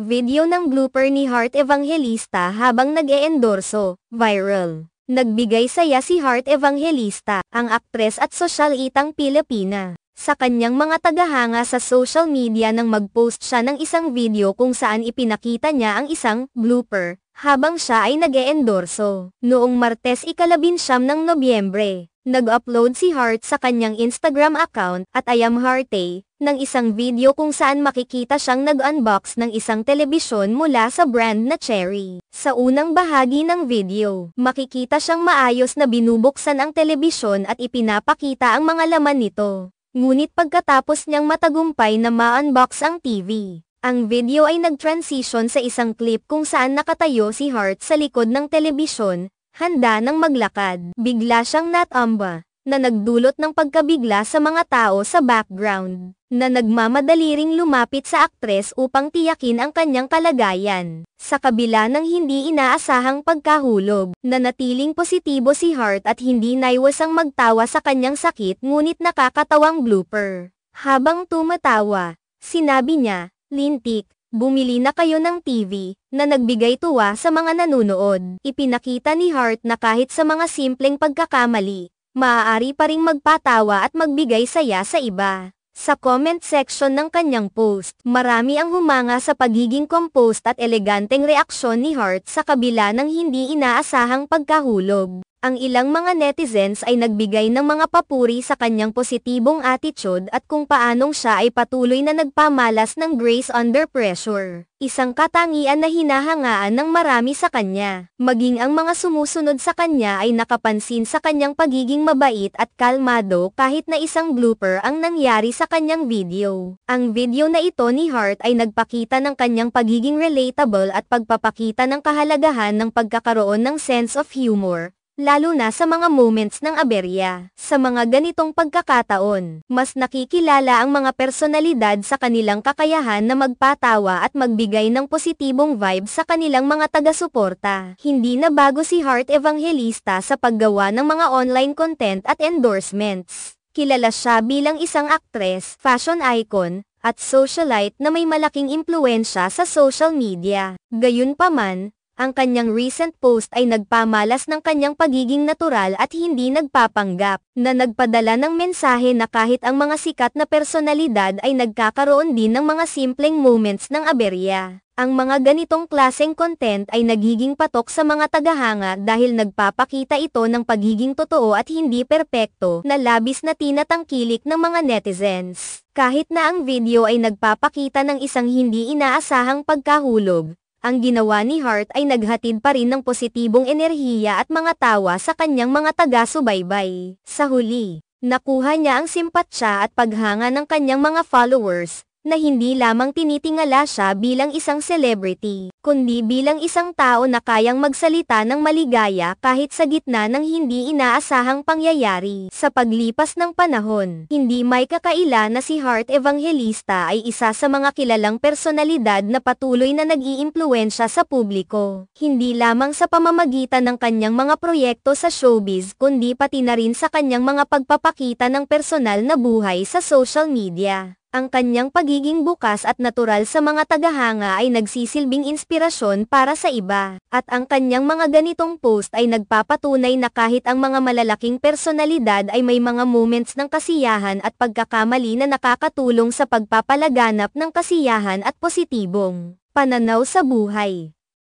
Video ng blooper ni Heart Evangelista habang nag-eendorso, viral. Nagbigay saya si Heart Evangelista, ang aktres at sosyalitang Pilipina, sa kanyang mga tagahanga sa social media nang mag-post siya ng isang video kung saan ipinakita niya ang isang blooper habang siya ay nag-eendorso. Noong Martes 19 ng Nobyembre, nag-upload si Heart sa kanyang Instagram account at @IamHeartE ng isang video kung saan makikita siyang nag-unbox ng isang telebisyon mula sa brand na Cherry. Sa unang bahagi ng video, makikita siyang maayos na binubuksan ang telebisyon at ipinapakita ang mga laman nito. Ngunit pagkatapos niyang matagumpay na ma-unbox ang TV, ang video ay nag-transition sa isang clip kung saan nakatayo si Heart sa likod ng telebisyon, handa nang maglakad. Bigla siyang natamba, na nagdulot ng pagkabigla sa mga tao sa background, na nagmamadali ring lumapit sa aktres upang tiyakin ang kanyang kalagayan. Sa kabila ng hindi inaasahang pagkahulog, nanatiling positibo si Heart at hindi naiwasang magtawa sa kanyang sakit ngunit nakakatawang blooper. Habang tumatawa, sinabi niya, "Lintik, bumili na kayo ng TV," na nagbigay tuwa sa mga nanunood. Ipinakita ni Heart na kahit sa mga simpleng pagkakamali, maaari pa ring magpatawa at magbigay saya sa iba. Sa comment section ng kanyang post, marami ang humanga sa pagiging composed at eleganteng reaksyon ni Heart sa kabila ng hindi inaasahang pagkahulog. Ang ilang mga netizens ay nagbigay ng mga papuri sa kanyang positibong attitude at kung paanong siya ay patuloy na nagpamalas ng grace under pressure. Isang katangian na hinahangaan ng marami sa kanya. Maging ang mga sumusunod sa kanya ay nakapansin sa kanyang pagiging mabait at kalmado kahit na isang blooper ang nangyari sa kanyang video. Ang video na ito ni Heart ay nagpakita ng kanyang pagiging relatable at pagpapakita ng kahalagahan ng pagkakaroon ng sense of humor, lalo na sa mga moments ng aberya. Sa mga ganitong pagkakataon, mas nakikilala ang mga personalidad sa kanilang kakayahan na magpatawa at magbigay ng positibong vibe sa kanilang mga taga-suporta. Hindi na bago si Heart Evangelista sa paggawa ng mga online content at endorsements. Kilala siya bilang isang aktres, fashion icon, at socialite na may malaking impluwensya sa social media. Gayunpaman, ang kanyang recent post ay nagpamalas ng kanyang pagiging natural at hindi nagpapanggap, na nagpadala ng mensahe na kahit ang mga sikat na personalidad ay nagkakaroon din ng mga simpleng moments ng aberya. Ang mga ganitong klaseng content ay nagiging patok sa mga tagahanga dahil nagpapakita ito ng pagiging totoo at hindi perpekto na labis na tinatangkilik ng mga netizens. Kahit na ang video ay nagpapakita ng isang hindi inaasahang pagkahulog, ang ginawa ni Heart ay naghatid pa rin ng positibong enerhiya at mga tawa sa kanyang mga taga-subaybay. Sa huli, nakuha niya ang simpatsya at paghanga ng kanyang mga followers, na hindi lamang tinitingala siya bilang isang celebrity, kundi bilang isang tao na kayang magsalita ng maligaya kahit sa gitna ng hindi inaasahang pangyayari. Sa paglipas ng panahon, hindi may kakaila na si Heart Evangelista ay isa sa mga kilalang personalidad na patuloy na nag-iimpluwensya sa publiko. Hindi lamang sa pamamagitan ng kanyang mga proyekto sa showbiz kundi pati na rin sa kanyang mga pagpapakita ng personal na buhay sa social media. Ang kanyang pagiging bukas at natural sa mga tagahanga ay nagsisilbing inspirasyon para sa iba, at ang kanyang mga ganitong post ay nagpapatunay na kahit ang mga malalaking personalidad ay may mga moments ng kasiyahan at pagkakamali na nakakatulong sa pagpapalaganap ng kasiyahan at positibong pananaw sa buhay.